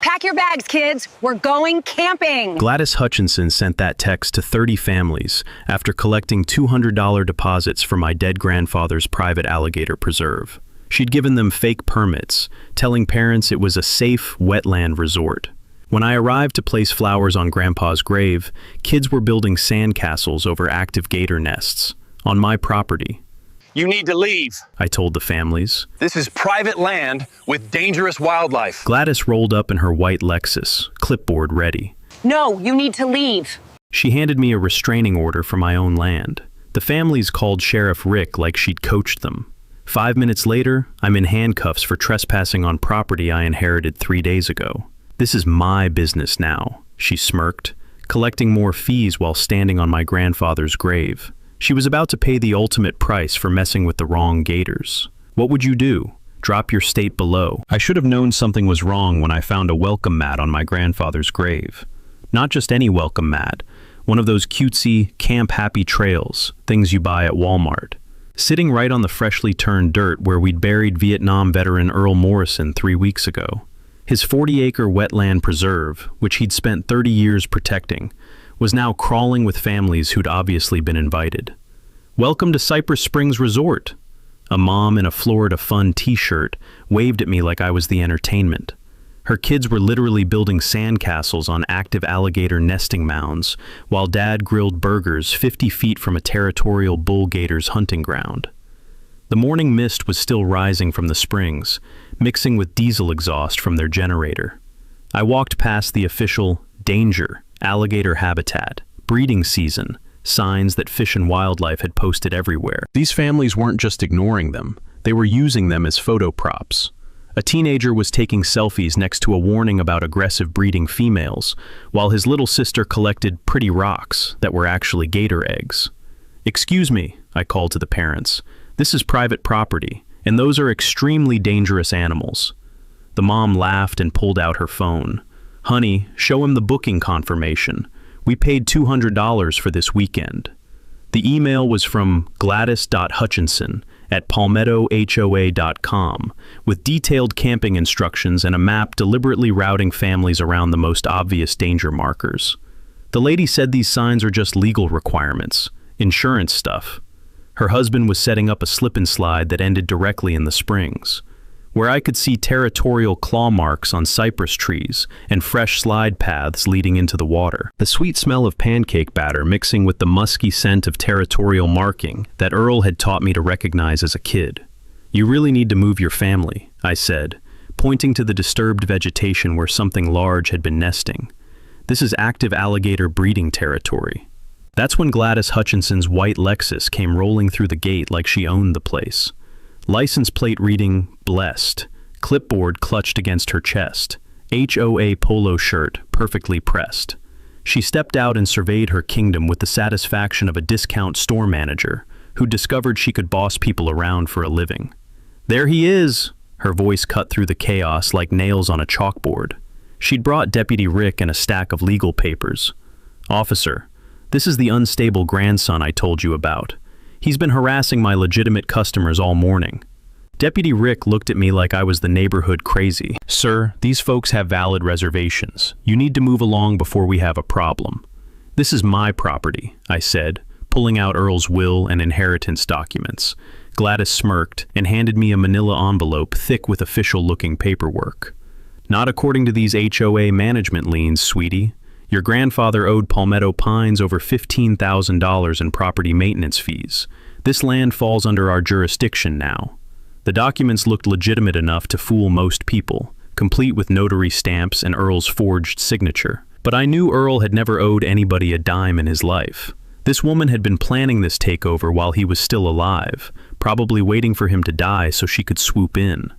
Pack your bags, kids. We're going camping. Gladys Hutchinson sent that text to 30 families after collecting $200 deposits for my dead grandfather's private alligator preserve. She'd given them fake permits, telling parents it was a safe wetland resort. When I arrived to place flowers on Grandpa's grave, kids were building sandcastles over active gator nests on my property. You need to leave, I told the families. This is private land with dangerous wildlife. Gladys rolled up in her white Lexus, clipboard ready. No, you need to leave. She handed me a restraining order for my own land. The families called Sheriff Rick like she'd coached them. 5 minutes later, I'm in handcuffs for trespassing on property I inherited 3 days ago. This is my business now, she smirked, collecting more fees while standing on my grandfather's grave. She was about to pay the ultimate price for messing with the wrong gators. What would you do? Drop your state below. I should have known something was wrong when I found a welcome mat on my grandfather's grave. Not just any welcome mat, one of those cutesy, camp-happy trails, things you buy at Walmart. Sitting right on the freshly turned dirt where we'd buried Vietnam veteran Earl Morrison 3 weeks ago. His 40-acre wetland preserve, which he'd spent 30 years protecting, was now crawling with families who'd obviously been invited. Welcome to Cypress Springs Resort. A mom in a Florida Fun t-shirt waved at me like I was the entertainment. Her kids were literally building sandcastles on active alligator nesting mounds, while Dad grilled burgers 50 feet from a territorial bull gator's hunting ground. The morning mist was still rising from the springs, mixing with diesel exhaust from their generator. I walked past the official danger alligator habitat, breeding season, signs that Fish and Wildlife had posted everywhere. These families weren't just ignoring them, they were using them as photo props. A teenager was taking selfies next to a warning about aggressive breeding females, while his little sister collected pretty rocks that were actually gator eggs. "Excuse me," I called to the parents. "This is private property, and those are extremely dangerous animals." The mom laughed and pulled out her phone. "Honey, show him the booking confirmation. We paid $200 for this weekend." The email was from gladys.hutchinson@palmettohoa.com with detailed camping instructions and a map deliberately routing families around the most obvious danger markers. The lady said these signs are just legal requirements, insurance stuff. Her husband was setting up a slip and slide that ended directly in the springs, where I could see territorial claw marks on cypress trees and fresh slide paths leading into the water. The sweet smell of pancake batter mixing with the musky scent of territorial marking that Earl had taught me to recognize as a kid. "You really need to move your family," I said, pointing to the disturbed vegetation where something large had been nesting. "This is active alligator breeding territory." That's when Gladys Hutchinson's white Lexus came rolling through the gate like she owned the place. License plate reading, "Blessed," clipboard clutched against her chest, HOA polo shirt perfectly pressed. She stepped out and surveyed her kingdom with the satisfaction of a discount store manager who discovered she could boss people around for a living. "There he is!" Her voice cut through the chaos like nails on a chalkboard. She'd brought Deputy Rick and a stack of legal papers. "Officer, this is the unstable grandson I told you about. He's been harassing my legitimate customers all morning." Deputy Rick looked at me like I was the neighborhood crazy. "Sir, these folks have valid reservations. You need to move along before we have a problem." "This is my property," I said, pulling out Earl's will and inheritance documents. Gladys smirked and handed me a manila envelope thick with official-looking paperwork. "Not according to these HOA management liens, sweetie. Your grandfather owed Palmetto Pines over $15,000 in property maintenance fees. This land falls under our jurisdiction now." The documents looked legitimate enough to fool most people, complete with notary stamps and Earl's forged signature. But I knew Earl had never owed anybody a dime in his life. This woman had been planning this takeover while he was still alive, probably waiting for him to die so she could swoop in.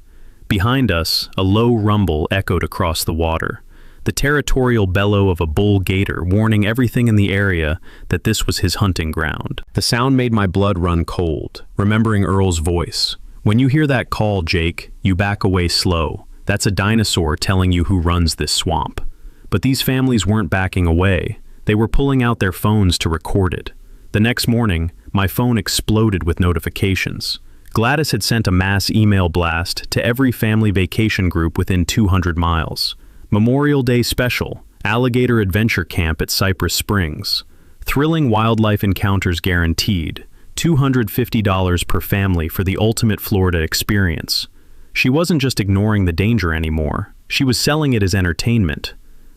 Behind us, a low rumble echoed across the water. The territorial bellow of a bull gator warning everything in the area that this was his hunting ground. The sound made my blood run cold, remembering Earl's voice. "When you hear that call, Jake, you back away slow. That's a dinosaur telling you who runs this swamp." But these families weren't backing away. They were pulling out their phones to record it. The next morning, my phone exploded with notifications. Gladys had sent a mass email blast to every family vacation group within 200 miles. Memorial Day Special, Alligator Adventure Camp at Cypress Springs. Thrilling wildlife encounters guaranteed. $250 per family for the ultimate Florida experience. She wasn't just ignoring the danger anymore. She was selling it as entertainment.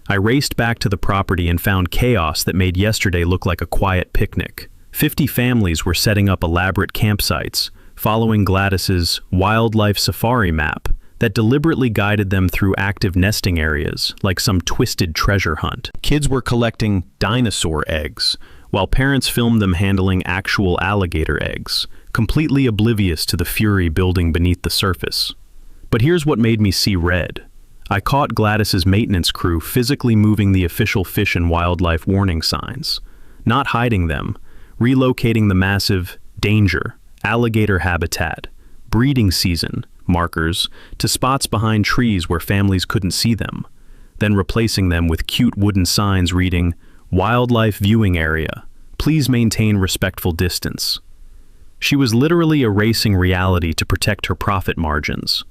I raced back to the property and found chaos that made yesterday look like a quiet picnic. 50 families were setting up elaborate campsites, following Gladys's wildlife safari map that deliberately guided them through active nesting areas, like some twisted treasure hunt. Kids were collecting dinosaur eggs, while parents filmed them handling actual alligator eggs, completely oblivious to the fury building beneath the surface. But here's what made me see red. I caught Gladys's maintenance crew physically moving the official fish and wildlife warning signs, not hiding them, relocating the massive danger, alligator habitat, breeding season markers to spots behind trees where families couldn't see them, then replacing them with cute wooden signs reading, "Wildlife viewing area. Please maintain respectful distance." She was literally erasing reality to protect her profit margins.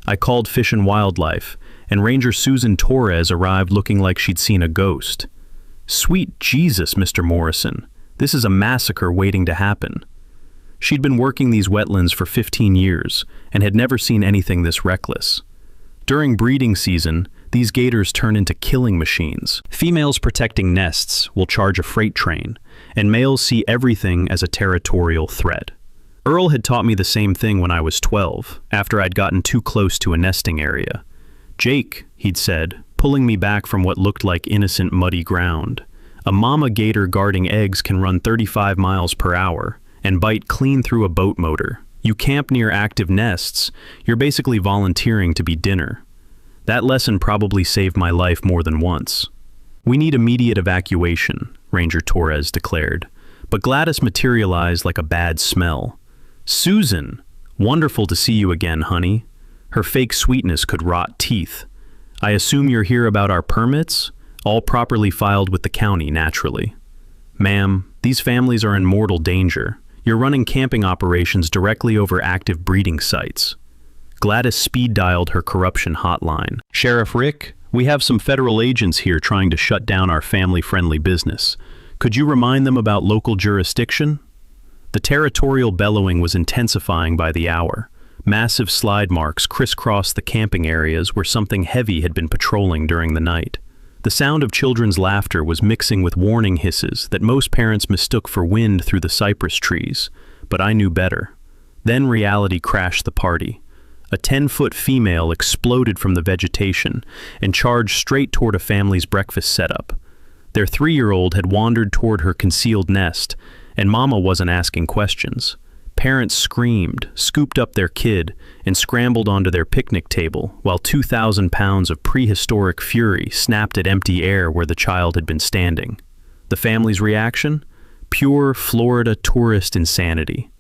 I called Fish and Wildlife, and Ranger Susan Torres arrived looking like she'd seen a ghost. "Sweet Jesus, Mr. Morrison, this is a massacre waiting to happen." She'd been working these wetlands for 15 years and had never seen anything this reckless. During breeding season, these gators turn into killing machines. Females protecting nests will charge a freight train, and males see everything as a territorial threat. Earl had taught me the same thing when I was 12, after I'd gotten too close to a nesting area. "Jake," he'd said, pulling me back from what looked like innocent muddy ground, "a mama gator guarding eggs can run 35 miles per hour and bite clean through a boat motor. You camp near active nests, you're basically volunteering to be dinner." That lesson probably saved my life more than once. "We need immediate evacuation," Ranger Torres declared, but Gladys materialized like a bad smell. "Susan, wonderful to see you again, honey." Her fake sweetness could rot teeth. "I assume you're here about our permits? All properly filed with the county, naturally." "Ma'am, these families are in mortal danger. You're running camping operations directly over active breeding sites." Gladys speed-dialed her corruption hotline. "Sheriff Rick, we have some federal agents here trying to shut down our family-friendly business. Could you remind them about local jurisdiction?" The territorial bellowing was intensifying by the hour. Massive slide marks crisscrossed the camping areas where something heavy had been patrolling during the night. The sound of children's laughter was mixing with warning hisses that most parents mistook for wind through the cypress trees, but I knew better. Then reality crashed the party. A 10-foot female exploded from the vegetation and charged straight toward a family's breakfast setup. Their 3-year-old had wandered toward her concealed nest, and Mama wasn't asking questions. Parents screamed, scooped up their kid, and scrambled onto their picnic table, while 2,000 pounds of prehistoric fury snapped at empty air where the child had been standing. The family's reaction? Pure Florida tourist insanity.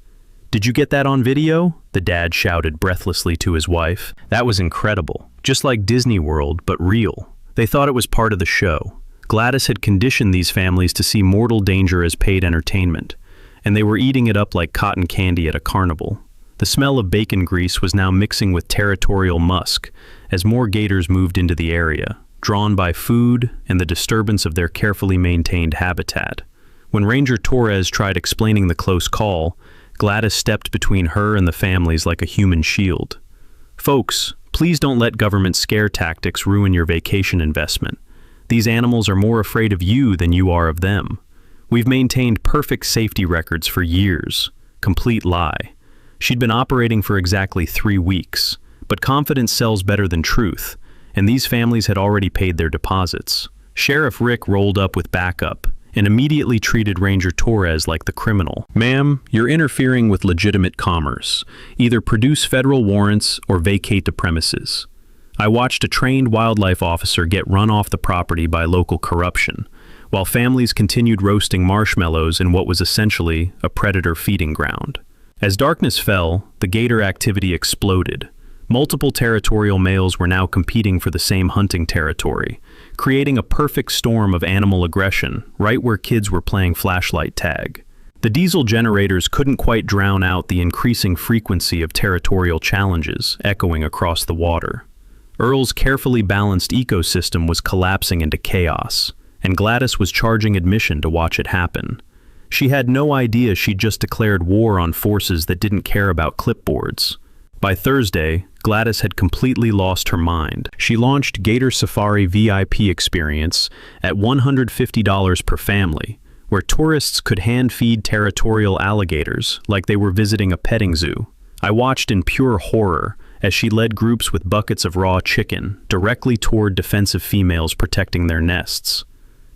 "Did you get that on video?" the dad shouted breathlessly to his wife. "That was incredible. Just like Disney World, but real." They thought it was part of the show. Gladys had conditioned these families to see mortal danger as paid entertainment, and they were eating it up like cotton candy at a carnival. The smell of bacon grease was now mixing with territorial musk as more gators moved into the area, drawn by food and the disturbance of their carefully maintained habitat. When Ranger Torres tried explaining the close call, Gladys stepped between her and the families like a human shield. "Folks, please don't let government scare tactics ruin your vacation investment. These animals are more afraid of you than you are of them. We've maintained perfect safety records for years." Complete lie. She'd been operating for exactly 3 weeks, but confidence sells better than truth, and these families had already paid their deposits. Sheriff Rick rolled up with backup and immediately treated Ranger Torres like the criminal. "Ma'am, you're interfering with legitimate commerce. Either produce federal warrants or vacate the premises." I watched a trained wildlife officer get run off the property by local corruption, while families continued roasting marshmallows in what was essentially a predator feeding ground. As darkness fell, the gator activity exploded. Multiple territorial males were now competing for the same hunting territory, creating a perfect storm of animal aggression right where kids were playing flashlight tag. The diesel generators couldn't quite drown out the increasing frequency of territorial challenges echoing across the water. Earl's carefully balanced ecosystem was collapsing into chaos, and Gladys was charging admission to watch it happen. She had no idea she'd just declared war on forces that didn't care about clipboards. By Thursday, Gladys had completely lost her mind. She launched Gator Safari VIP experience at $150 per family, where tourists could hand-feed territorial alligators like they were visiting a petting zoo. I watched in pure horror as she led groups with buckets of raw chicken directly toward defensive females protecting their nests.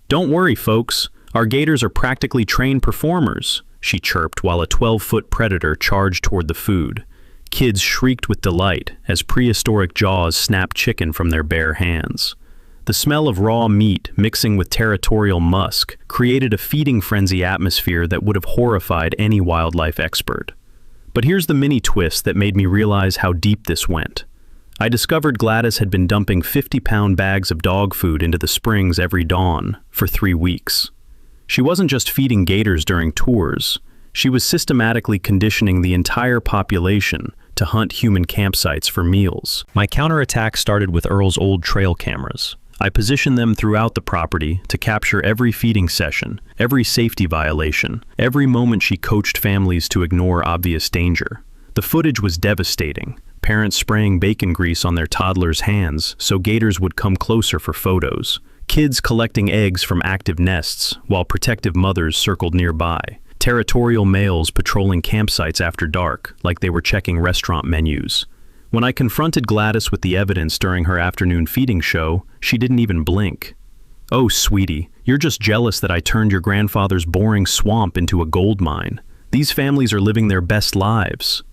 "Don't worry, folks. Our gators are practically trained performers," she chirped while a 12-foot predator charged toward the food. Kids shrieked with delight as prehistoric jaws snapped chicken from their bare hands. The smell of raw meat mixing with territorial musk created a feeding frenzy atmosphere that would have horrified any wildlife expert. But here's the mini twist that made me realize how deep this went. I discovered Gladys had been dumping 50-pound bags of dog food into the springs every dawn for 3 weeks. She wasn't just feeding gators during tours, she was systematically conditioning the entire population to hunt human campsites for meals. My counterattack started with Earl's old trail cameras. I positioned them throughout the property to capture every feeding session, every safety violation, every moment she coached families to ignore obvious danger. The footage was devastating. Parents spraying bacon grease on their toddlers' hands so gators would come closer for photos. Kids collecting eggs from active nests while protective mothers circled nearby. Territorial males patrolling campsites after dark like they were checking restaurant menus. When I confronted Gladys with the evidence during her afternoon feeding show, she didn't even blink. "Oh, sweetie, you're just jealous that I turned your grandfather's boring swamp into a gold mine. These families are living their best lives."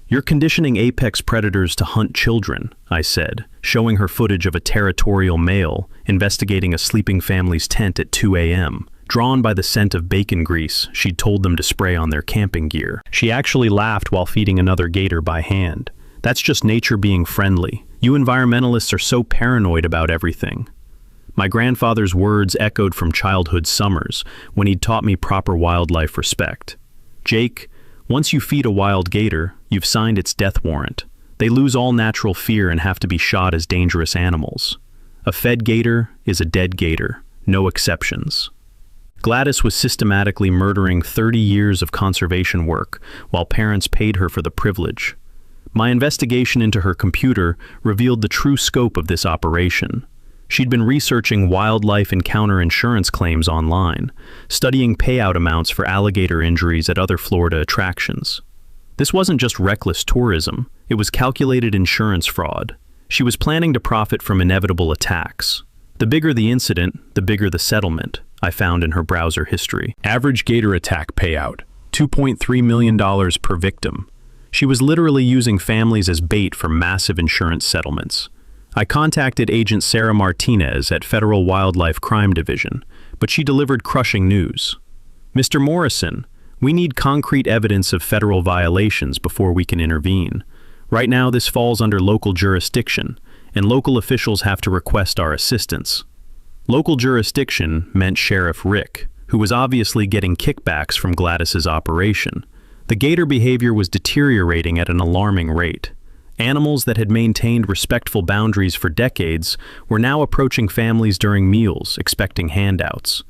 "You're conditioning apex predators to hunt children," I said, showing her footage of a territorial male investigating a sleeping family's tent at 2 a.m., drawn by the scent of bacon grease she'd told them to spray on their camping gear. She actually laughed while feeding another gator by hand. "That's just nature being friendly. You environmentalists are so paranoid about everything." My grandfather's words echoed from childhood summers when he'd taught me proper wildlife respect. "Jake, once you feed a wild gator, you've signed its death warrant. They lose all natural fear and have to be shot as dangerous animals. A fed gator is a dead gator, no exceptions." Gladys was systematically murdering 30 years of conservation work while parents paid her for the privilege. My investigation into her computer revealed the true scope of this operation. She'd been researching wildlife encounter insurance claims online, studying payout amounts for alligator injuries at other Florida attractions. This wasn't just reckless tourism, it was calculated insurance fraud. She was planning to profit from inevitable attacks. The bigger the incident, the bigger the settlement, I found in her browser history. Average gator attack payout, $2.3 million per victim. She was literally using families as bait for massive insurance settlements. I contacted Agent Sarah Martinez at Federal Wildlife Crime Division, but she delivered crushing news. "Mr. Morrison, we need concrete evidence of federal violations before we can intervene. Right now this falls under local jurisdiction, and local officials have to request our assistance." Local jurisdiction meant Sheriff Rick, who was obviously getting kickbacks from Gladys's operation. The gator behavior was deteriorating at an alarming rate. Animals that had maintained respectful boundaries for decades were now approaching families during meals, expecting handouts.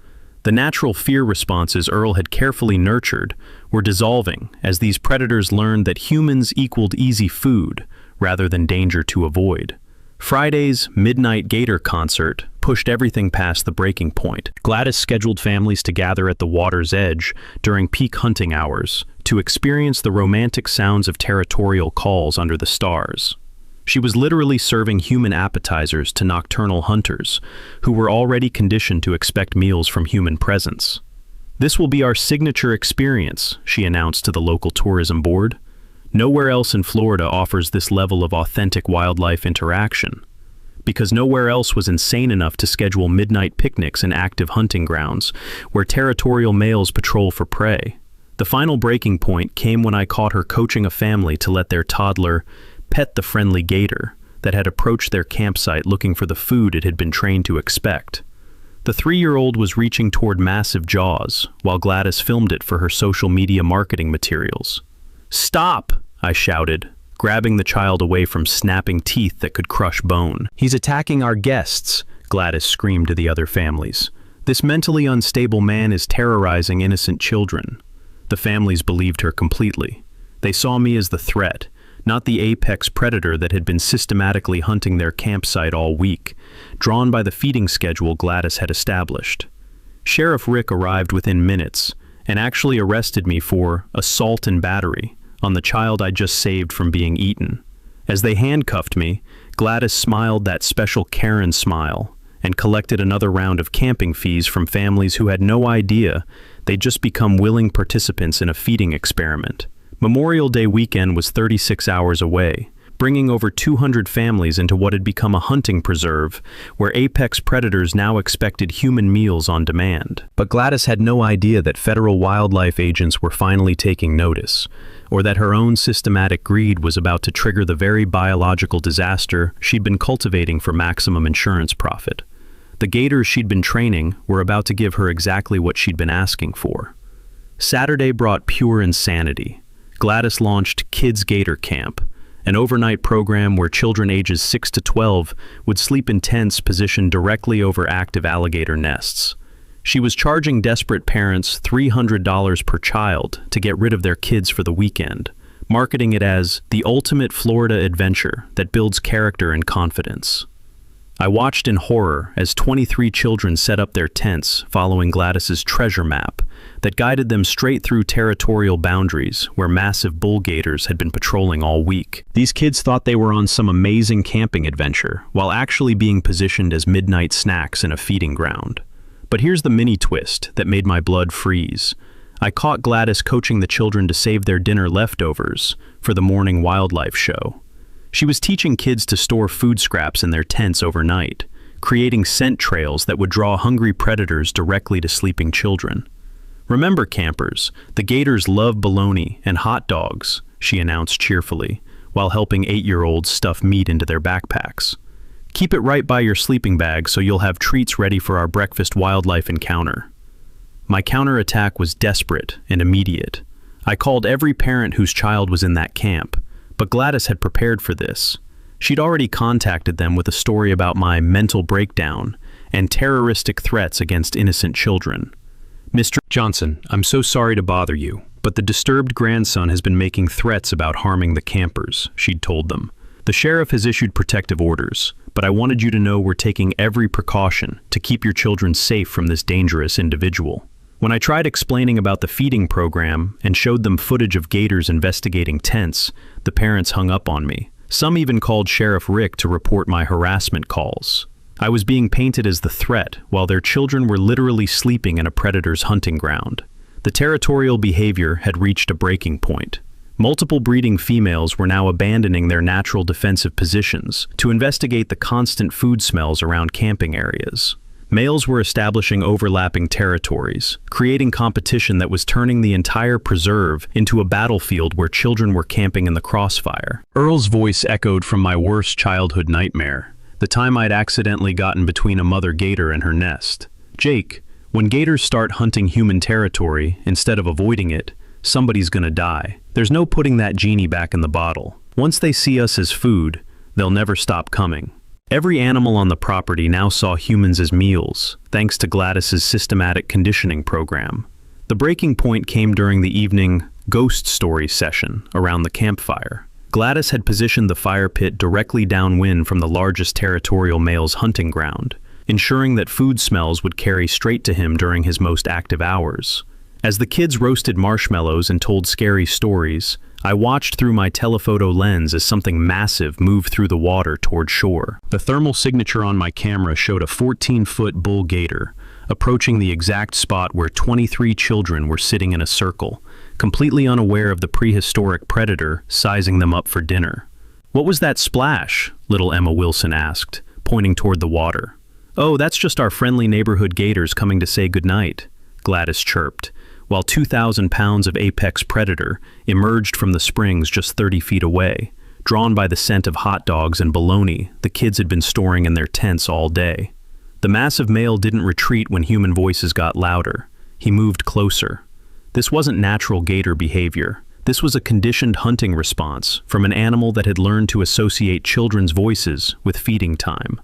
The natural fear responses Earl had carefully nurtured were dissolving as these predators learned that humans equaled easy food rather than danger to avoid. Friday's Midnight Gator concert pushed everything past the breaking point. Gladys scheduled families to gather at the water's edge during peak hunting hours to experience the romantic sounds of territorial calls under the stars. She was literally serving human appetizers to nocturnal hunters who were already conditioned to expect meals from human presence. "This will be our signature experience," she announced to the local tourism board. "Nowhere else in Florida offers this level of authentic wildlife interaction." Because nowhere else was insane enough to schedule midnight picnics in active hunting grounds where territorial males patrol for prey. The final breaking point came when I caught her coaching a family to let their toddler pet the friendly gator that had approached their campsite looking for the food it had been trained to expect. The 3-year-old was reaching toward massive jaws while Gladys filmed it for her social media marketing materials. "Stop!" I shouted, grabbing the child away from snapping teeth that could crush bone. "He's attacking our guests," Gladys screamed to the other families. "This mentally unstable man is terrorizing innocent children." The families believed her completely. They saw me as the threat, not the apex predator that had been systematically hunting their campsite all week, drawn by the feeding schedule Gladys had established. Sheriff Rick arrived within minutes and actually arrested me for assault and battery on the child I just saved from being eaten. As they handcuffed me, Gladys smiled that special Karen smile and collected another round of camping fees from families who had no idea they'd just become willing participants in a feeding experiment. Memorial Day weekend was 36 hours away, bringing over 200 families into what had become a hunting preserve, where apex predators now expected human meals on demand. But Gladys had no idea that federal wildlife agents were finally taking notice, or that her own systematic greed was about to trigger the very biological disaster she'd been cultivating for maximum insurance profit. The gators she'd been training were about to give her exactly what she'd been asking for. Saturday brought pure insanity. Gladys launched Kids Gator Camp, an overnight program where children ages 6 to 12 would sleep in tents positioned directly over active alligator nests. She was charging desperate parents $300 per child to get rid of their kids for the weekend, marketing it as the ultimate Florida adventure that builds character and confidence. I watched in horror as 23 children set up their tents following Gladys's treasure map that guided them straight through territorial boundaries where massive bull gators had been patrolling all week. These kids thought they were on some amazing camping adventure while actually being positioned as midnight snacks in a feeding ground. But here's the mini twist that made my blood freeze. I caught Gladys coaching the children to save their dinner leftovers for the morning wildlife show. She was teaching kids to store food scraps in their tents overnight, creating scent trails that would draw hungry predators directly to sleeping children. "Remember, campers, the gators love bologna and hot dogs," she announced cheerfully, while helping 8-year-olds stuff meat into their backpacks. "Keep it right by your sleeping bag so you'll have treats ready for our breakfast wildlife encounter." My counterattack was desperate and immediate. I called every parent whose child was in that camp, but Gladys had prepared for this. She'd already contacted them with a story about my mental breakdown and terroristic threats against innocent children. "Mr. Johnson, I'm so sorry to bother you, but the disturbed grandson has been making threats about harming the campers," she'd told them. "The sheriff has issued protective orders, but I wanted you to know we're taking every precaution to keep your children safe from this dangerous individual." When I tried explaining about the feeding program and showed them footage of gators investigating tents, the parents hung up on me. Some even called Sheriff Rick to report my harassment calls. I was being painted as the threat, while their children were literally sleeping in a predator's hunting ground. The territorial behavior had reached a breaking point. Multiple breeding females were now abandoning their natural defensive positions to investigate the constant food smells around camping areas. Males were establishing overlapping territories, creating competition that was turning the entire preserve into a battlefield where children were camping in the crossfire. Earl's voice echoed from my worst childhood nightmare, the time I'd accidentally gotten between a mother gator and her nest. "Jake, when gators start hunting human territory instead of avoiding it, somebody's gonna die. There's no putting that genie back in the bottle. Once they see us as food, they'll never stop coming." Every animal on the property now saw humans as meals, thanks to Gladys's systematic conditioning program. The breaking point came during the evening ghost story session around the campfire. Gladys had positioned the fire pit directly downwind from the largest territorial male's hunting ground, ensuring that food smells would carry straight to him during his most active hours. As the kids roasted marshmallows and told scary stories, I watched through my telephoto lens as something massive moved through the water toward shore. The thermal signature on my camera showed a 14-foot bull gator approaching the exact spot where 23 children were sitting in a circle, completely unaware of the prehistoric predator sizing them up for dinner. "What was that splash?" little Emma Wilson asked, pointing toward the water. "Oh, that's just our friendly neighborhood gators coming to say goodnight," Gladys chirped, while 2,000 pounds of apex predator emerged from the springs just 30 feet away, drawn by the scent of hot dogs and bologna the kids had been storing in their tents all day. The massive male didn't retreat when human voices got louder. He moved closer. This wasn't natural gator behavior. This was a conditioned hunting response from an animal that had learned to associate children's voices with feeding time.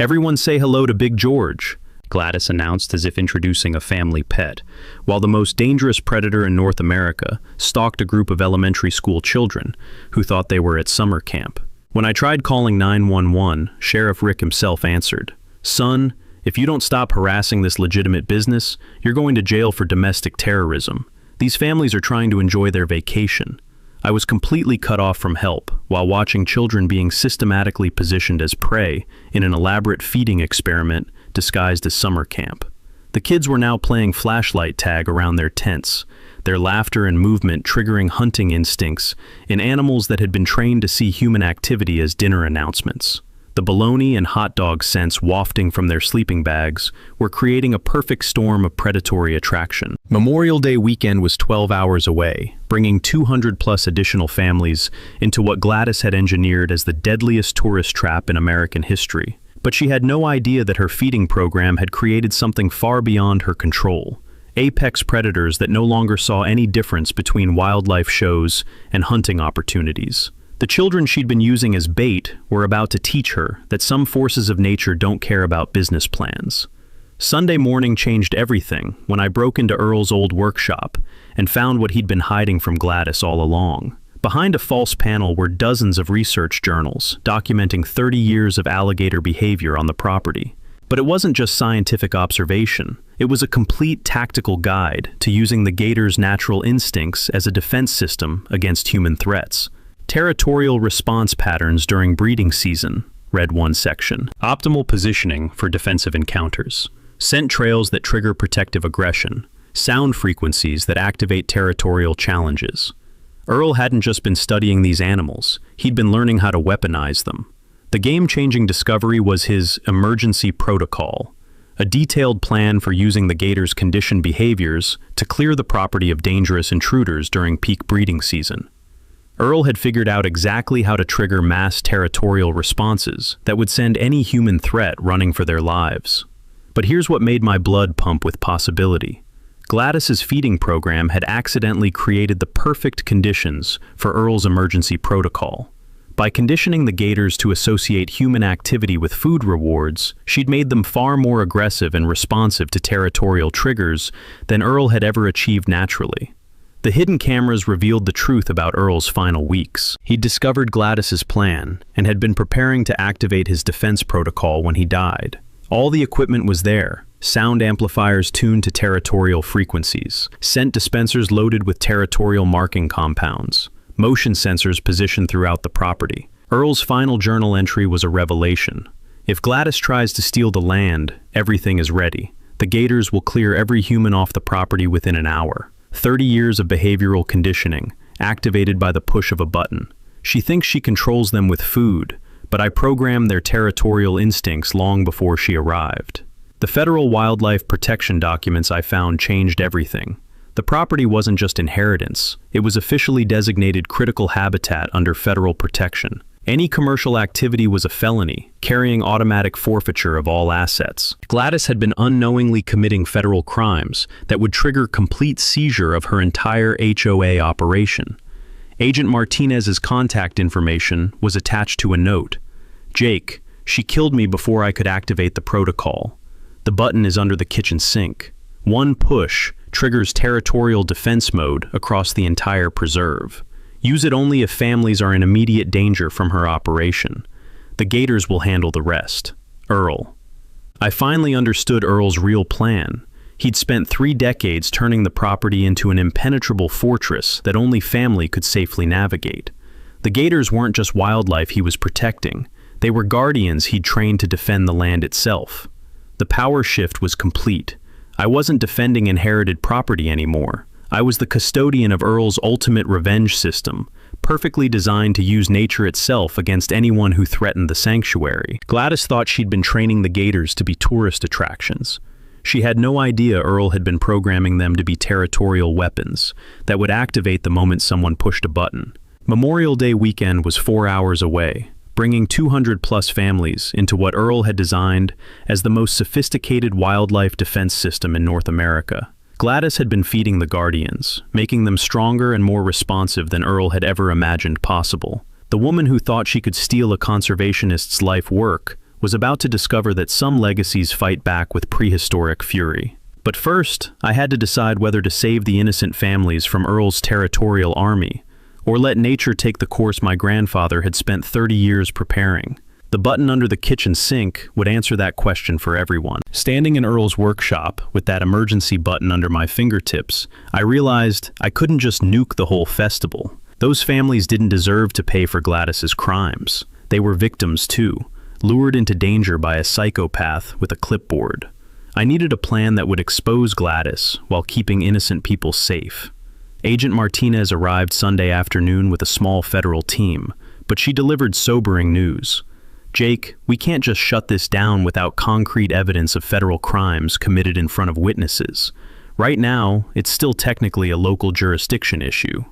"Everyone say hello to Big George," Gladys announced as if introducing a family pet, while the most dangerous predator in North America stalked a group of elementary school children who thought they were at summer camp. When I tried calling 911, Sheriff Rick himself answered, "Son, if you don't stop harassing this legitimate business, you're going to jail for domestic terrorism. These families are trying to enjoy their vacation." I was completely cut off from help while watching children being systematically positioned as prey in an elaborate feeding experiment disguised as summer camp. The kids were now playing flashlight tag around their tents, their laughter and movement triggering hunting instincts in animals that had been trained to see human activity as dinner announcements. The bologna and hot dog scents wafting from their sleeping bags were creating a perfect storm of predatory attraction. Memorial Day weekend was 12 hours away, bringing 200+ additional families into what Gladys had engineered as the deadliest tourist trap in American history. But she had no idea that her feeding program had created something far beyond her control. Apex predators that no longer saw any difference between wildlife shows and hunting opportunities. The children she'd been using as bait were about to teach her that some forces of nature don't care about business plans. Sunday morning changed everything when I broke into Earl's old workshop and found what he'd been hiding from Gladys all along. Behind a false panel were dozens of research journals documenting 30 years of alligator behavior on the property. But it wasn't just scientific observation. It was a complete tactical guide to using the gator's natural instincts as a defense system against human threats. Territorial response patterns during breeding season, read one section. Optimal positioning for defensive encounters. Scent trails that trigger protective aggression. Sound frequencies that activate territorial challenges. Earl hadn't just been studying these animals, he'd been learning how to weaponize them. The game-changing discovery was his emergency protocol, a detailed plan for using the gator's conditioned behaviors to clear the property of dangerous intruders during peak breeding season. Earl had figured out exactly how to trigger mass territorial responses that would send any human threat running for their lives. But here's what made my blood pump with possibility. Gladys's feeding program had accidentally created the perfect conditions for Earl's emergency protocol. By conditioning the gators to associate human activity with food rewards, she'd made them far more aggressive and responsive to territorial triggers than Earl had ever achieved naturally. The hidden cameras revealed the truth about Earl's final weeks. He'd discovered Gladys's plan and had been preparing to activate his defense protocol when he died. All the equipment was there. Sound amplifiers tuned to territorial frequencies, scent dispensers loaded with territorial marking compounds, motion sensors positioned throughout the property. Earl's final journal entry was a revelation. If Gladys tries to steal the land, everything is ready. The gators will clear every human off the property within an hour. 30 years of behavioral conditioning, activated by the push of a button. She thinks she controls them with food, but I programmed their territorial instincts long before she arrived. The federal wildlife protection documents I found changed everything. The property wasn't just inheritance, it was officially designated critical habitat under federal protection. Any commercial activity was a felony, carrying automatic forfeiture of all assets. Gladys had been unknowingly committing federal crimes that would trigger complete seizure of her entire HOA operation. Agent Martinez's contact information was attached to a note. "Jake, she killed me before I could activate the protocol. The button is under the kitchen sink. One push triggers territorial defense mode across the entire preserve. Use it only if families are in immediate danger from her operation. The gators will handle the rest. Earl." I finally understood Earl's real plan. He'd spent 3 decades turning the property into an impenetrable fortress that only family could safely navigate. The gators weren't just wildlife he was protecting. They were guardians he'd trained to defend the land itself. The power shift was complete. I wasn't defending inherited property anymore. I was the custodian of Earl's ultimate revenge system, perfectly designed to use nature itself against anyone who threatened the sanctuary. Gladys thought she'd been training the gators to be tourist attractions. She had no idea Earl had been programming them to be territorial weapons that would activate the moment someone pushed a button. Memorial Day weekend was 4 hours away, bringing 200+ families into what Earl had designed as the most sophisticated wildlife defense system in North America. Gladys had been feeding the guardians, making them stronger and more responsive than Earl had ever imagined possible. The woman who thought she could steal a conservationist's life work was about to discover that some legacies fight back with prehistoric fury. But first, I had to decide whether to save the innocent families from Earl's territorial army, or let nature take the course my grandfather had spent 30 years preparing. The button under the kitchen sink would answer that question for everyone. Standing in Earl's workshop with that emergency button under my fingertips, I realized I couldn't just nuke the whole festival. Those families didn't deserve to pay for Gladys's crimes. They were victims too, lured into danger by a psychopath with a clipboard. I needed a plan that would expose Gladys while keeping innocent people safe. Agent Martinez arrived Sunday afternoon with a small federal team, but she delivered sobering news. Jake, we can't just shut this down without concrete evidence of federal crimes committed in front of witnesses. Right now, it's still technically a local jurisdiction issue.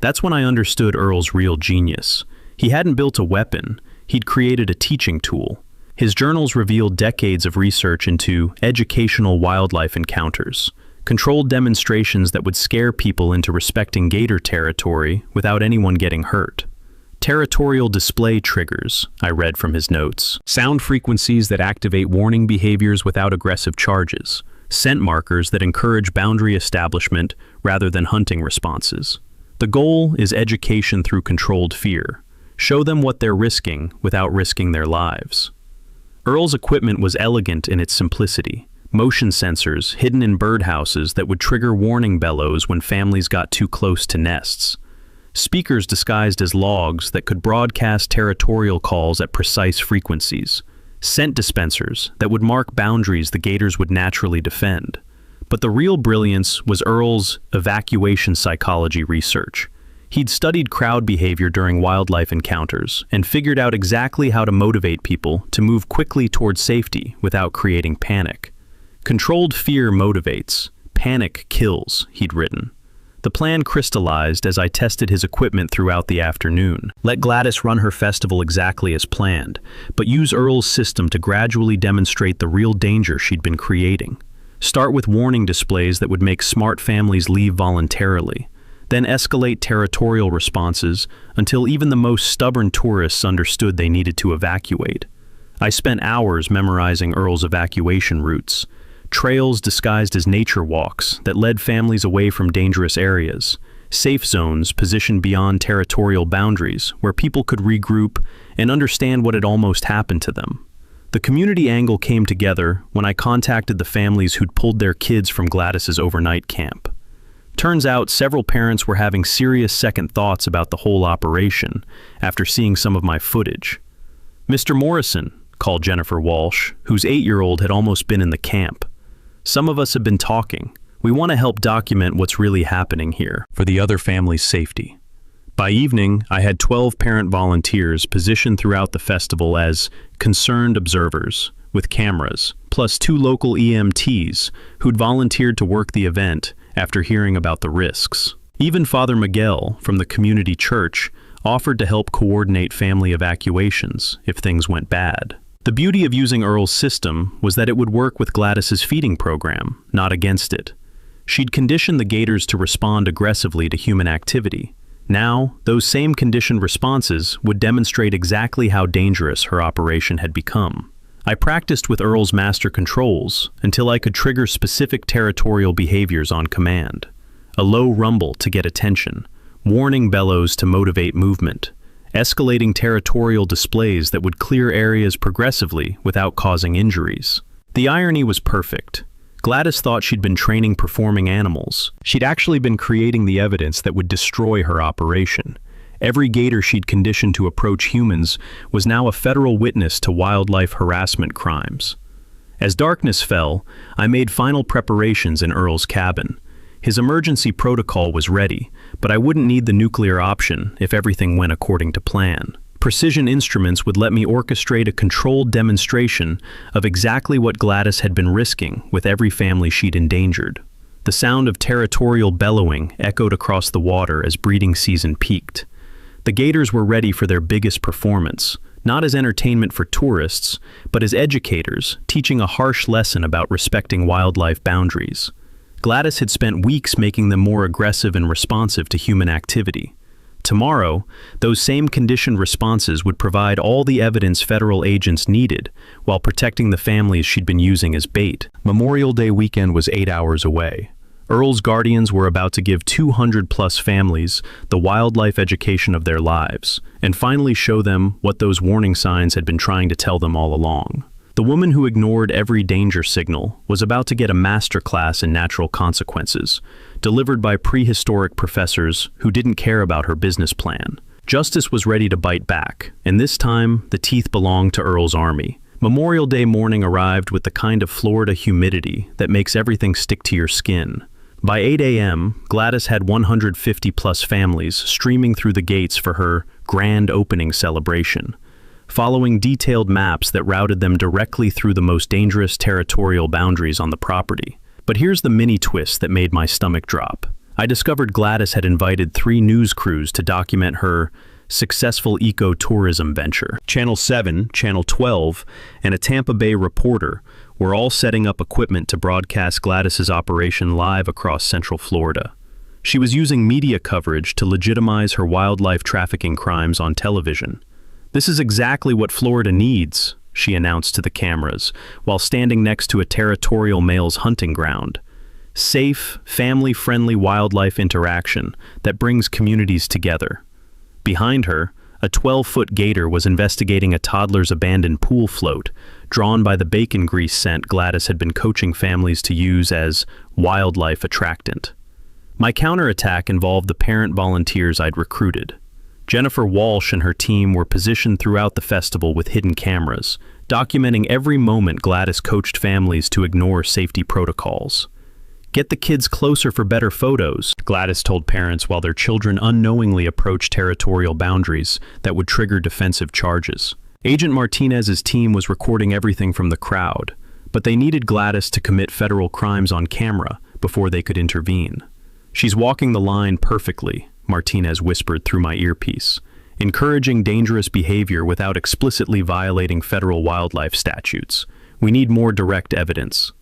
That's when I understood Earl's real genius. He hadn't built a weapon, he'd created a teaching tool. His journals revealed decades of research into educational wildlife encounters, controlled demonstrations that would scare people into respecting gator territory without anyone getting hurt. Territorial display triggers, I read from his notes. Sound frequencies that activate warning behaviors without aggressive charges. Scent markers that encourage boundary establishment rather than hunting responses. The goal is education through controlled fear. Show them what they're risking without risking their lives. Earl's equipment was elegant in its simplicity. Motion sensors hidden in birdhouses that would trigger warning bellows when families got too close to nests. Speakers disguised as logs that could broadcast territorial calls at precise frequencies. Scent dispensers that would mark boundaries the gators would naturally defend. But the real brilliance was Earl's evacuation psychology research. He'd studied crowd behavior during wildlife encounters and figured out exactly how to motivate people to move quickly towards safety without creating panic. Controlled fear motivates, panic kills, he'd written. The plan crystallized as I tested his equipment throughout the afternoon. Let Gladys run her festival exactly as planned, but use Earl's system to gradually demonstrate the real danger she'd been creating. Start with warning displays that would make smart families leave voluntarily. Then escalate territorial responses until even the most stubborn tourists understood they needed to evacuate. I spent hours memorizing Earl's evacuation routes. Trails disguised as nature walks that led families away from dangerous areas, safe zones positioned beyond territorial boundaries where people could regroup and understand what had almost happened to them. The community angle came together when I contacted the families who'd pulled their kids from Gladys's overnight camp. Turns out several parents were having serious second thoughts about the whole operation after seeing some of my footage. "Mr. Morrison," called Jennifer Walsh, whose 8-year-old had almost been in the camp. "Some of us have been talking. We want to help document what's really happening here for the other family's safety." By evening, I had 12 parent volunteers positioned throughout the festival as concerned observers with cameras, plus 2 local EMTs who'd volunteered to work the event after hearing about the risks. Even Father Miguel from the community church offered to help coordinate family evacuations if things went bad. The beauty of using Earl's system was that it would work with Gladys's feeding program, not against it. She'd conditioned the gators to respond aggressively to human activity. Now, those same conditioned responses would demonstrate exactly how dangerous her operation had become. I practiced with Earl's master controls until I could trigger specific territorial behaviors on command. A low rumble to get attention, warning bellows to motivate movement, escalating territorial displays that would clear areas progressively without causing injuries. The irony was perfect. Gladys thought she'd been training performing animals. She'd actually been creating the evidence that would destroy her operation. Every gator she'd conditioned to approach humans was now a federal witness to wildlife harassment crimes. As darkness fell, I made final preparations in Earl's cabin. His emergency protocol was ready, but I wouldn't need the nuclear option if everything went according to plan. Precision instruments would let me orchestrate a controlled demonstration of exactly what Gladys had been risking with every family she'd endangered. The sound of territorial bellowing echoed across the water as breeding season peaked. The gators were ready for their biggest performance, not as entertainment for tourists, but as educators, teaching a harsh lesson about respecting wildlife boundaries. Gladys had spent weeks making them more aggressive and responsive to human activity. Tomorrow, those same conditioned responses would provide all the evidence federal agents needed while protecting the families she'd been using as bait. Memorial Day weekend was 8 hours away. Earl's guardians were about to give 200-plus families the wildlife education of their lives and finally show them what those warning signs had been trying to tell them all along. The woman who ignored every danger signal was about to get a master class in natural consequences, delivered by prehistoric professors who didn't care about her business plan. Justice was ready to bite back, and this time the teeth belonged to Earl's army. Memorial Day morning arrived with the kind of Florida humidity that makes everything stick to your skin. By 8 a.m., Gladys had 150-plus families streaming through the gates for her grand opening celebration, following detailed maps that routed them directly through the most dangerous territorial boundaries on the property. But here's the mini twist that made my stomach drop. I discovered Gladys had invited 3 news crews to document her successful eco-tourism venture. Channel 7, Channel 12, and a Tampa Bay reporter were all setting up equipment to broadcast Gladys's operation live across Central Florida. She was using media coverage to legitimize her wildlife trafficking crimes on television. "This is exactly what Florida needs," she announced to the cameras, while standing next to a territorial male's hunting ground. "Safe, family-friendly wildlife interaction that brings communities together." Behind her, a 12-foot gator was investigating a toddler's abandoned pool float, drawn by the bacon grease scent Gladys had been coaching families to use as wildlife attractant. My counterattack involved the parent volunteers I'd recruited. Jennifer Walsh and her team were positioned throughout the festival with hidden cameras, documenting every moment Gladys coached families to ignore safety protocols. "Get the kids closer for better photos," Gladys told parents while their children unknowingly approached territorial boundaries that would trigger defensive charges. Agent Martinez's team was recording everything from the crowd, but they needed Gladys to commit federal crimes on camera before they could intervene. "She's walking the line perfectly," Martinez whispered through my earpiece, "encouraging dangerous behavior without explicitly violating federal wildlife statutes. We need more direct evidence."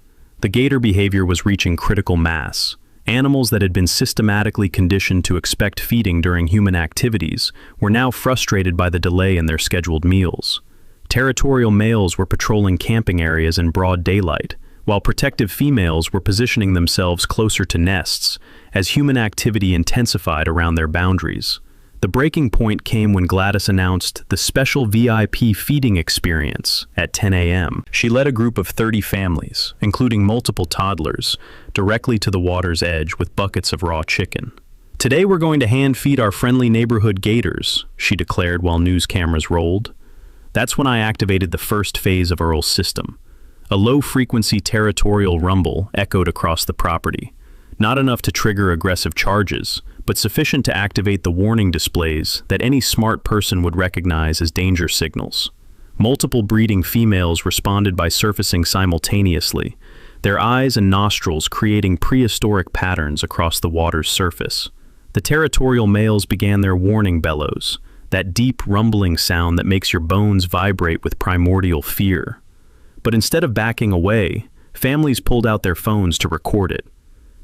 The gator behavior was reaching critical mass. Animals that had been systematically conditioned to expect feeding during human activities were now frustrated by the delay in their scheduled meals. Territorial males were patrolling camping areas in broad daylight, while protective females were positioning themselves closer to nests as human activity intensified around their boundaries. The breaking point came when Gladys announced the special VIP feeding experience at 10 a.m. She led a group of 30 families, including multiple toddlers, directly to the water's edge with buckets of raw chicken. "Today we're going to hand feed our friendly neighborhood gators," she declared while news cameras rolled. That's when I activated the first phase of Earl's system. A low-frequency territorial rumble echoed across the property. Not enough to trigger aggressive charges, but sufficient to activate the warning displays that any smart person would recognize as danger signals. Multiple breeding females responded by surfacing simultaneously, their eyes and nostrils creating prehistoric patterns across the water's surface. The territorial males began their warning bellows, that deep rumbling sound that makes your bones vibrate with primordial fear. But instead of backing away, families pulled out their phones to record it.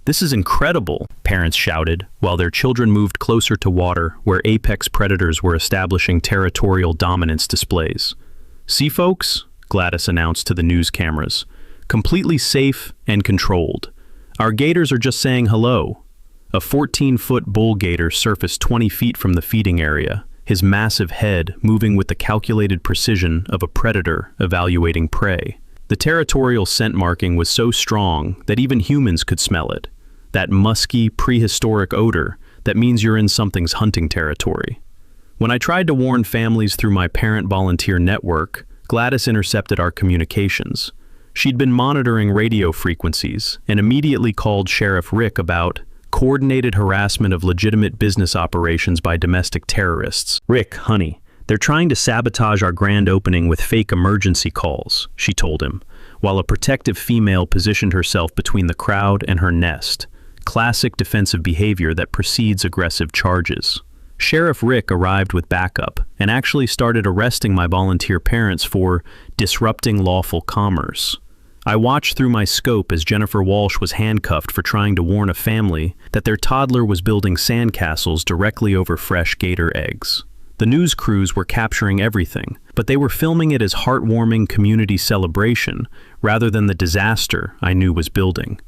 "This is incredible," parents shouted, while their children moved closer to water where apex predators were establishing territorial dominance displays. "See, folks," Gladys announced to the news cameras, "completely safe and controlled. Our gators are just saying hello." A 14-foot bull gator surfaced 20 feet from the feeding area, his massive head moving with the calculated precision of a predator evaluating prey. The territorial scent marking was so strong that even humans could smell it. That musky, prehistoric odor that means you're in something's hunting territory. When I tried to warn families through my parent volunteer network, Gladys intercepted our communications. She'd been monitoring radio frequencies and immediately called Sheriff Rick about coordinated harassment of legitimate business operations by domestic terrorists. "Rick, honey, they're trying to sabotage our grand opening with fake emergency calls," she told him, while a protective female positioned herself between the crowd and her nest. Classic defensive behavior that precedes aggressive charges. Sheriff Rick arrived with backup and actually started arresting my volunteer parents for disrupting lawful commerce. I watched through my scope as Jennifer Walsh was handcuffed for trying to warn a family that their toddler was building sandcastles directly over fresh gator eggs. The news crews were capturing everything, but they were filming it as heartwarming community celebration rather than the disaster I knew was building.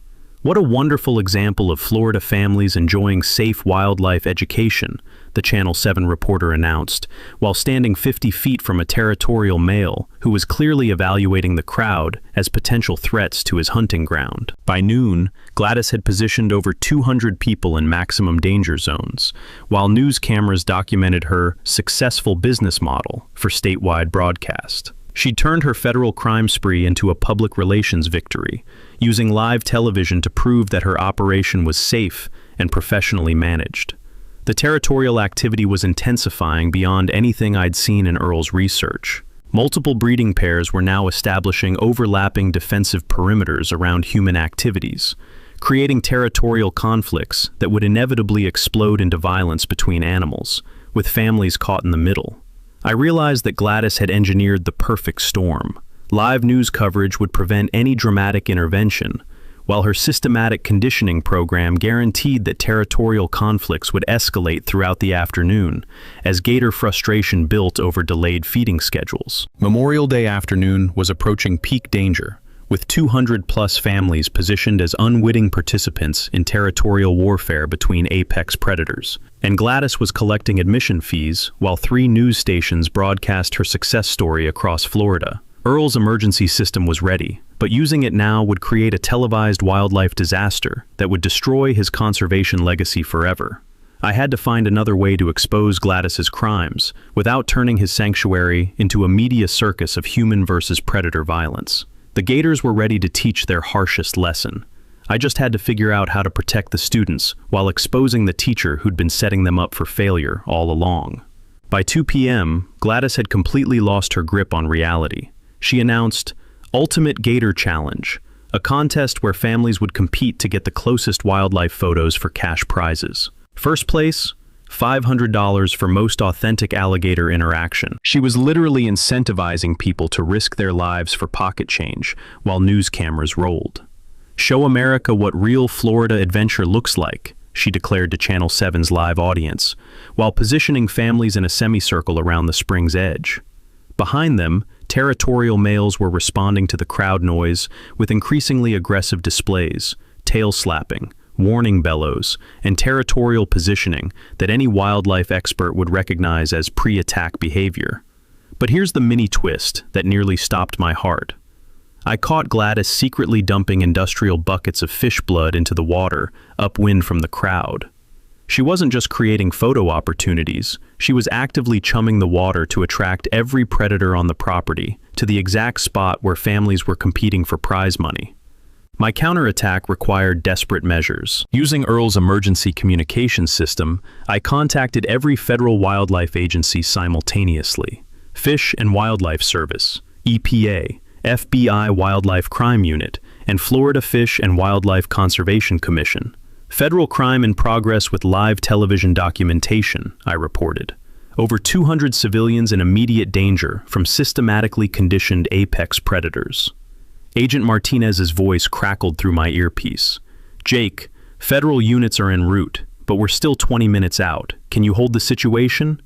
What a wonderful example of Florida families enjoying safe wildlife education, the Channel 7 reporter announced, while standing 50 feet from a territorial male who was clearly evaluating the crowd as potential threats to his hunting ground. By noon, Gladys had positioned over 200 people in maximum danger zones, while news cameras documented her successful business model for statewide broadcast. She turned her federal crime spree into a public relations victory, using live television to prove that her operation was safe and professionally managed. The territorial activity was intensifying beyond anything I'd seen in Earl's research. Multiple breeding pairs were now establishing overlapping defensive perimeters around human activities, creating territorial conflicts that would inevitably explode into violence between animals, with families caught in the middle. I realized that Gladys had engineered the perfect storm. Live news coverage would prevent any dramatic intervention, while her systematic conditioning program guaranteed that territorial conflicts would escalate throughout the afternoon, as gator frustration built over delayed feeding schedules. Memorial Day afternoon was approaching peak danger, with 200-plus families positioned as unwitting participants in territorial warfare between apex predators. And Gladys was collecting admission fees while 3 news stations broadcast her success story across Florida. Earl's emergency system was ready, but using it now would create a televised wildlife disaster that would destroy his conservation legacy forever. I had to find another way to expose Gladys's crimes without turning his sanctuary into a media circus of human versus predator violence. The gators were ready to teach their harshest lesson. I just had to figure out how to protect the students while exposing the teacher who'd been setting them up for failure all along. By 2 p.m., Gladys had completely lost her grip on reality. She announced Ultimate Gator Challenge, a contest where families would compete to get the closest wildlife photos for cash prizes. First place, $500 for most authentic alligator interaction. She was literally incentivizing people to risk their lives for pocket change while news cameras rolled. "Show America what real Florida adventure looks like," she declared to Channel 7's live audience, while positioning families in a semicircle around the spring's edge. Behind them, territorial males were responding to the crowd noise with increasingly aggressive displays, tail slapping, warning bellows, and territorial positioning that any wildlife expert would recognize as pre-attack behavior. But here's the mini twist that nearly stopped my heart. I caught Gladys secretly dumping industrial buckets of fish blood into the water, upwind from the crowd. She wasn't just creating photo opportunities, she was actively chumming the water to attract every predator on the property to the exact spot where families were competing for prize money. My counterattack required desperate measures. Using Earl's emergency communication system, I contacted every federal wildlife agency simultaneously: Fish and Wildlife Service, EPA, FBI Wildlife Crime Unit, and Florida Fish and Wildlife Conservation Commission. "Federal crime in progress with live television documentation," I reported. Over 200 civilians in immediate danger from systematically conditioned apex predators. Agent Martinez's voice crackled through my earpiece. "Jake, federal units are en route, but we're still 20 minutes out. Can you hold the situation?"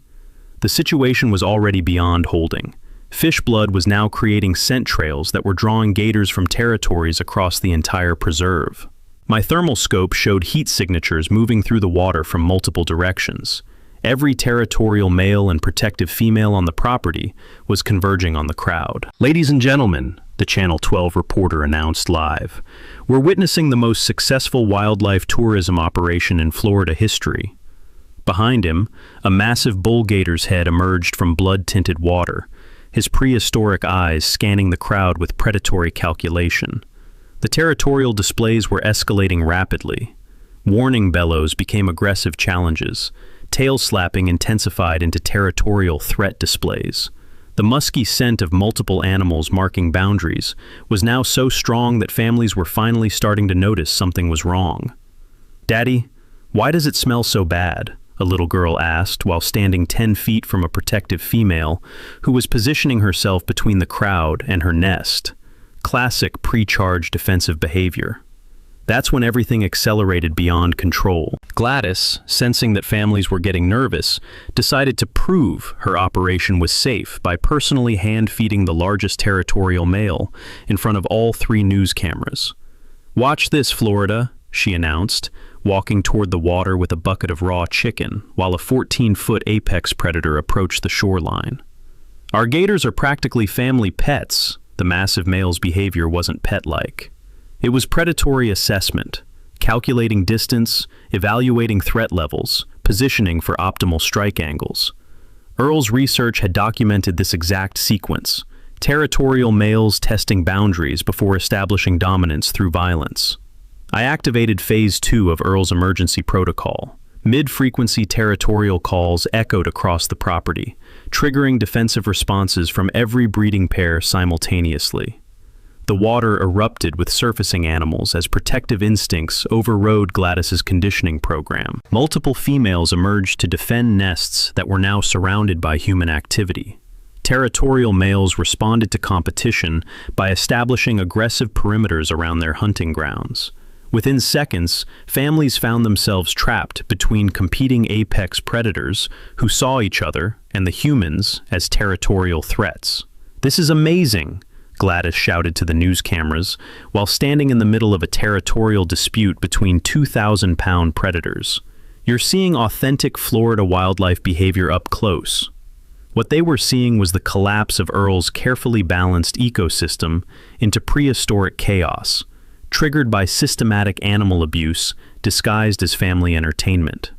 The situation was already beyond holding. Fish blood was now creating scent trails that were drawing gators from territories across the entire preserve. My thermal scope showed heat signatures moving through the water from multiple directions. Every territorial male and protective female on the property was converging on the crowd. "Ladies and gentlemen," the Channel 12 reporter announced live, "we're witnessing the most successful wildlife tourism operation in Florida history." Behind him, a massive bull gator's head emerged from blood-tinted water, his prehistoric eyes scanning the crowd with predatory calculation. The territorial displays were escalating rapidly. Warning bellows became aggressive challenges. Tail slapping intensified into territorial threat displays. The musky scent of multiple animals marking boundaries was now so strong that families were finally starting to notice something was wrong. "Daddy, why does it smell so bad?" a little girl asked while standing 10 feet from a protective female who was positioning herself between the crowd and her nest. Classic pre-charge defensive behavior. That's when everything accelerated beyond control. Gladys, sensing that families were getting nervous, decided to prove her operation was safe by personally hand-feeding the largest territorial male in front of all 3 news cameras. "Watch this, Florida," she announced, walking toward the water with a bucket of raw chicken, while a 14-foot apex predator approached the shoreline. "Our gators are practically family pets." The massive male's behavior wasn't pet-like. It was predatory assessment, calculating distance, evaluating threat levels, positioning for optimal strike angles. Earl's research had documented this exact sequence: territorial males testing boundaries before establishing dominance through violence. I activated Phase 2 of Earl's emergency protocol. Mid-frequency territorial calls echoed across the property, triggering defensive responses from every breeding pair simultaneously. The water erupted with surfacing animals as protective instincts overrode Gladys's conditioning program. Multiple females emerged to defend nests that were now surrounded by human activity. Territorial males responded to competition by establishing aggressive perimeters around their hunting grounds. Within seconds, families found themselves trapped between competing apex predators who saw each other and the humans as territorial threats. "This is amazing," Gladys shouted to the news cameras, while standing in the middle of a territorial dispute between 2,000-pound predators. "You're seeing authentic Florida wildlife behavior up close." What they were seeing was the collapse of Earl's carefully balanced ecosystem into prehistoric chaos, triggered by systematic animal abuse disguised as family entertainment.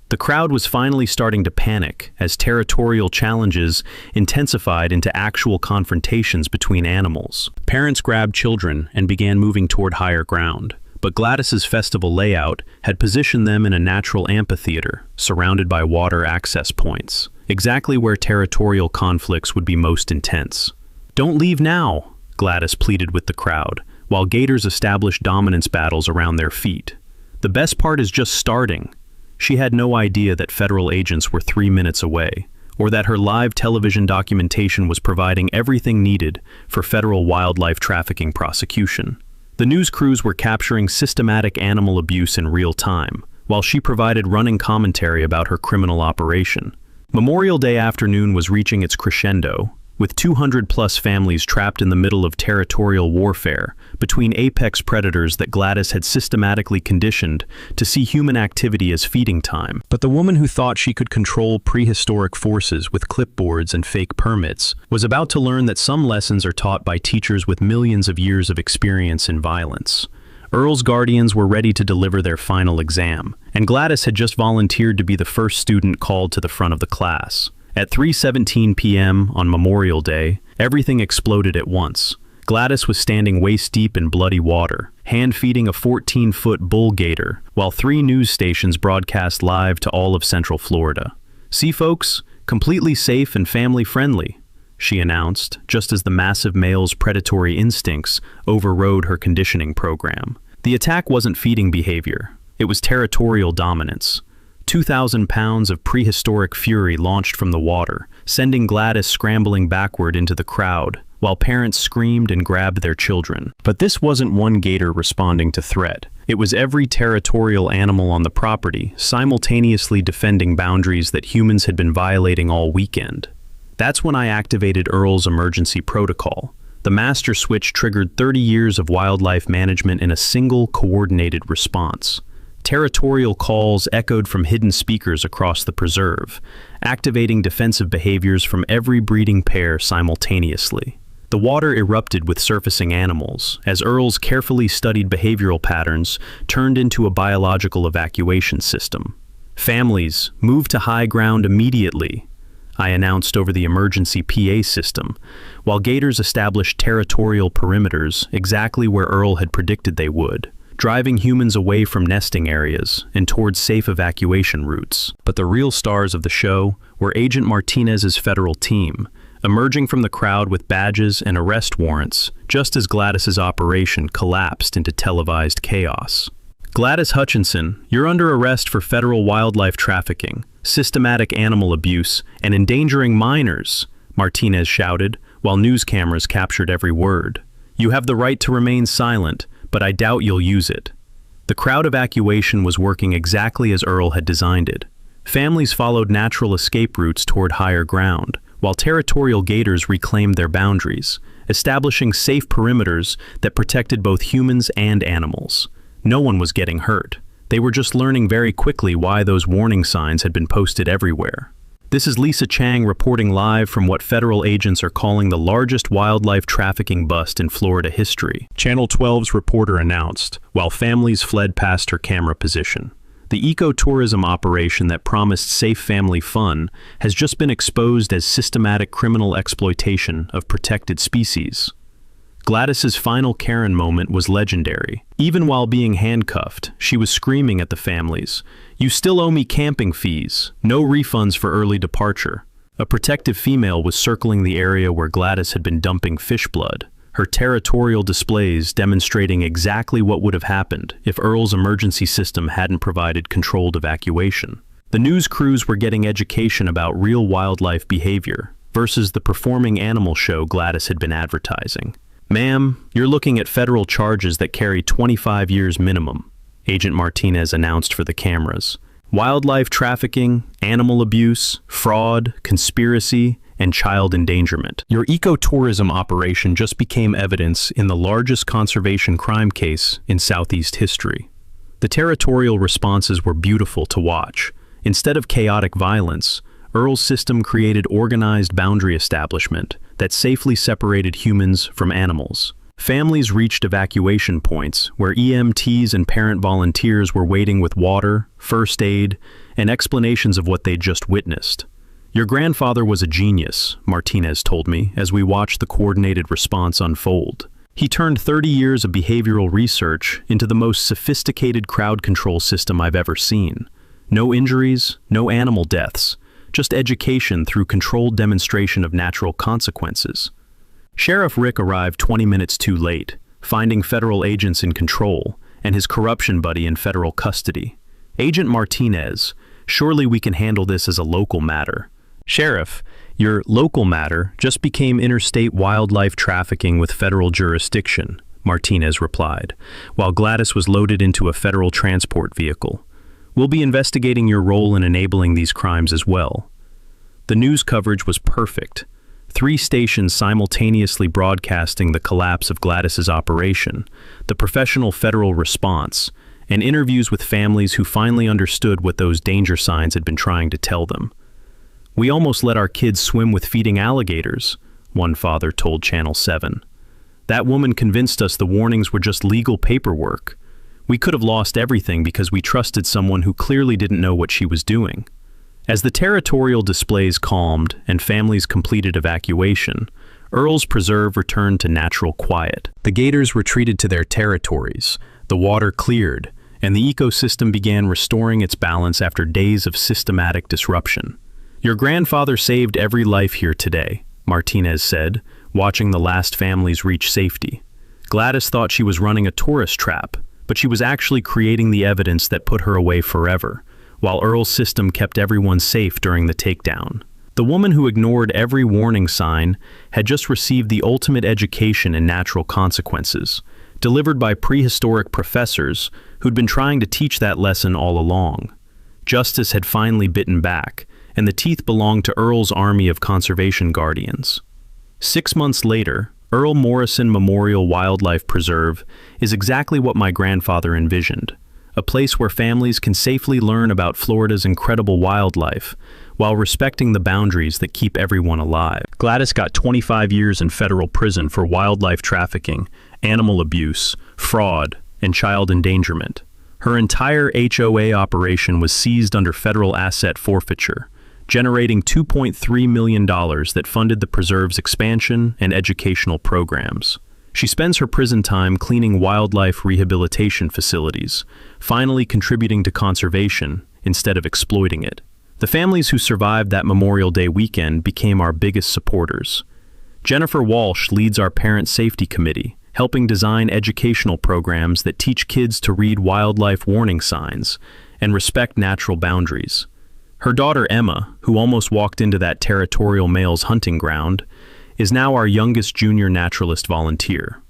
The crowd was finally starting to panic as territorial challenges intensified into actual confrontations between animals. Parents grabbed children and began moving toward higher ground, but Gladys's festival layout had positioned them in a natural amphitheater, surrounded by water access points, exactly where territorial conflicts would be most intense. "Don't leave now," Gladys pleaded with the crowd, while gators established dominance battles around their feet. "The best part is just starting." She had no idea that federal agents were 3 minutes away, or that her live television documentation was providing everything needed for federal wildlife trafficking prosecution. The news crews were capturing systematic animal abuse in real time, while she provided running commentary about her criminal operation. Memorial Day afternoon was reaching its crescendo, with 200-plus families trapped in the middle of territorial warfare between apex predators that Gladys had systematically conditioned to see human activity as feeding time. But the woman who thought she could control prehistoric forces with clipboards and fake permits was about to learn that some lessons are taught by teachers with millions of years of experience in violence. Earl's guardians were ready to deliver their final exam, and Gladys had just volunteered to be the first student called to the front of the class. At 3:17 p.m. on Memorial Day, everything exploded at once. Gladys was standing waist-deep in bloody water, hand-feeding a 14-foot bull gator, while 3 news stations broadcast live to all of Central Florida. "See, folks, completely safe and family-friendly," she announced, just as the massive male's predatory instincts overrode her conditioning program. The attack wasn't feeding behavior. It was territorial dominance. 2,000 pounds of prehistoric fury launched from the water, sending Gladys scrambling backward into the crowd, while parents screamed and grabbed their children. But this wasn't one gator responding to threat. It was every territorial animal on the property, simultaneously defending boundaries that humans had been violating all weekend. That's when I activated Earl's emergency protocol. The master switch triggered 30 years of wildlife management in a single, coordinated response. Territorial calls echoed from hidden speakers across the preserve, activating defensive behaviors from every breeding pair simultaneously. The water erupted with surfacing animals, as Earl's carefully studied behavioral patterns turned into a biological evacuation system. "Families, move to high ground immediately," I announced over the emergency PA system, while gators established territorial perimeters exactly where Earl had predicted they would, driving humans away from nesting areas and towards safe evacuation routes. But the real stars of the show were Agent Martinez's federal team, emerging from the crowd with badges and arrest warrants, just as Gladys's operation collapsed into televised chaos. "Gladys Hutchinson, you're under arrest for federal wildlife trafficking, systematic animal abuse, and endangering minors," Martinez shouted, while news cameras captured every word. "You have the right to remain silent, but I doubt you'll use it." The crowd evacuation was working exactly as Earl had designed it. Families followed natural escape routes toward higher ground, while territorial gators reclaimed their boundaries, establishing safe perimeters that protected both humans and animals. No one was getting hurt. They were just learning very quickly why those warning signs had been posted everywhere. This is Lisa Chang reporting live from what federal agents are calling the largest wildlife trafficking bust in Florida history. Channel 12's reporter announced, while families fled past her camera position. The ecotourism operation that promised safe family fun has just been exposed as systematic criminal exploitation of protected species. Gladys's final Karen moment was legendary. Even while being handcuffed, she was screaming at the families, "You still owe me camping fees, no refunds for early departure." A protective female was circling the area where Gladys had been dumping fish blood, her territorial displays demonstrating exactly what would have happened if Earl's emergency system hadn't provided controlled evacuation. The news crews were getting education about real wildlife behavior versus the performing animal show Gladys had been advertising. "Ma'am, you're looking at federal charges that carry 25 years minimum," Agent Martinez announced for the cameras. "Wildlife trafficking, animal abuse, fraud, conspiracy, and child endangerment. Your ecotourism operation just became evidence in the largest conservation crime case in Southeast history." The territorial responses were beautiful to watch. Instead of chaotic violence, Earl's system created organized boundary establishment that safely separated humans from animals. Families reached evacuation points where EMTs and parent volunteers were waiting with water, first aid, and explanations of what they'd just witnessed. "Your grandfather was a genius," Martinez told me as we watched the coordinated response unfold. "He turned 30 years of behavioral research into the most sophisticated crowd control system I've ever seen. No injuries, no animal deaths, just education through controlled demonstration of natural consequences." Sheriff Rick arrived 20 minutes too late, finding federal agents in control and his corruption buddy in federal custody. "Agent Martinez, surely we can handle this as a local matter." "Sheriff, your local matter just became interstate wildlife trafficking with federal jurisdiction," Martinez replied, while Gladys was loaded into a federal transport vehicle. "We'll be investigating your role in enabling these crimes as well." The news coverage was perfect. 3 stations simultaneously broadcasting the collapse of Gladys's operation, the professional federal response, and interviews with families who finally understood what those danger signs had been trying to tell them. "We almost let our kids swim with feeding alligators," one father told Channel 7. "That woman convinced us the warnings were just legal paperwork. We could have lost everything because we trusted someone who clearly didn't know what she was doing." As the territorial displays calmed and families completed evacuation, Earl's Preserve returned to natural quiet. The gators retreated to their territories, the water cleared, and the ecosystem began restoring its balance after days of systematic disruption. "Your grandfather saved every life here today," Martinez said, watching the last families reach safety. Gladys thought she was running a tourist trap, but she was actually creating the evidence that put her away forever, while Earl's system kept everyone safe during the takedown. The woman who ignored every warning sign had just received the ultimate education in natural consequences, delivered by prehistoric professors who'd been trying to teach that lesson all along. Justice had finally bitten back, and the teeth belonged to Earl's army of conservation guardians. 6 months later, Earl Morrison Memorial Wildlife Preserve is exactly what my grandfather envisioned. A place where families can safely learn about Florida's incredible wildlife, while respecting the boundaries that keep everyone alive. Gladys got 25 years in federal prison for wildlife trafficking, animal abuse, fraud, and child endangerment. Her entire HOA operation was seized under federal asset forfeiture, generating $2.3 million that funded the preserve's expansion and educational programs. She spends her prison time cleaning wildlife rehabilitation facilities, finally contributing to conservation instead of exploiting it. The families who survived that Memorial Day weekend became our biggest supporters. Jennifer Walsh leads our Parent Safety Committee, helping design educational programs that teach kids to read wildlife warning signs and respect natural boundaries. Her daughter Emma, who almost walked into that territorial male's hunting ground, is now our youngest junior naturalist volunteer.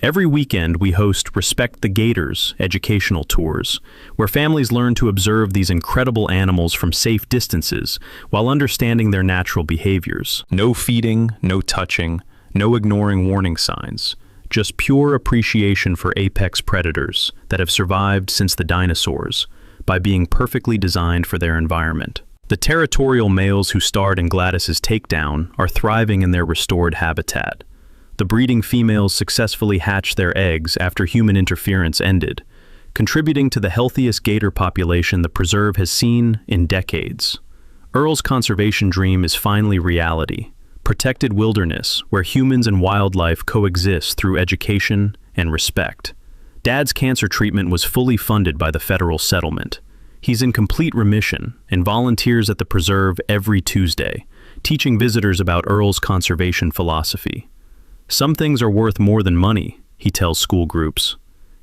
Every weekend, we host Respect the Gators educational tours, where families learn to observe these incredible animals from safe distances while understanding their natural behaviors. No feeding, no touching, no ignoring warning signs. Just pure appreciation for apex predators that have survived since the dinosaurs by being perfectly designed for their environment. The territorial males who starred in Gladys's takedown are thriving in their restored habitat. The breeding females successfully hatched their eggs after human interference ended, contributing to the healthiest gator population the preserve has seen in decades. Earl's conservation dream is finally reality. Protected wilderness where humans and wildlife coexist through education and respect. Dad's cancer treatment was fully funded by the federal settlement. He's in complete remission and volunteers at the preserve every Tuesday, teaching visitors about Earl's conservation philosophy. Some things are worth more than money, he tells school groups.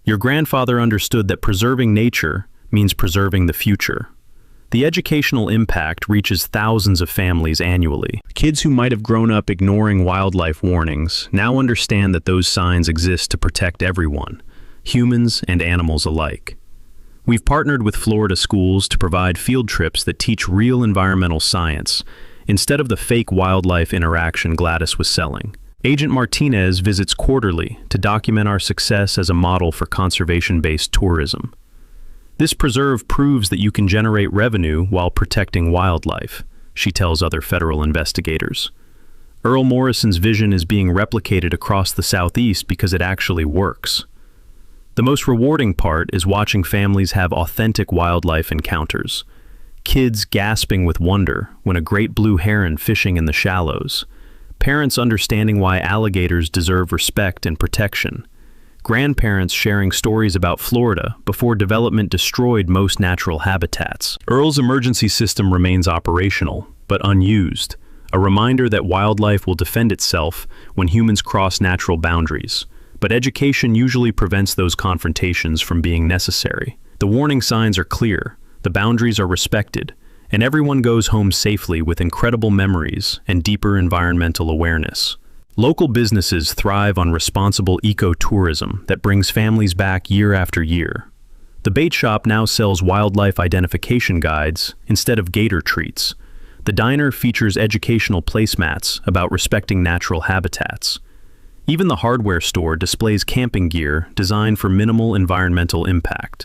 Your grandfather understood that preserving nature means preserving the future. The educational impact reaches thousands of families annually. Kids who might have grown up ignoring wildlife warnings now understand that those signs exist to protect everyone, humans and animals alike. We've partnered with Florida schools to provide field trips that teach real environmental science instead of the fake wildlife interaction Gladys was selling. Agent Martinez visits quarterly to document our success as a model for conservation-based tourism. This preserve proves that you can generate revenue while protecting wildlife, she tells other federal investigators. Earl Morrison's vision is being replicated across the Southeast because it actually works. The most rewarding part is watching families have authentic wildlife encounters. Kids gasping with wonder when a great blue heron fishing in the shallows. Parents understanding why alligators deserve respect and protection. Grandparents sharing stories about Florida before development destroyed most natural habitats. Earl's emergency system remains operational, but unused, a reminder that wildlife will defend itself when humans cross natural boundaries. But education usually prevents those confrontations from being necessary. The warning signs are clear, the boundaries are respected, and everyone goes home safely with incredible memories and deeper environmental awareness. Local businesses thrive on responsible ecotourism that brings families back year after year. The bait shop now sells wildlife identification guides instead of gator treats. The diner features educational placemats about respecting natural habitats. Even the hardware store displays camping gear designed for minimal environmental impact.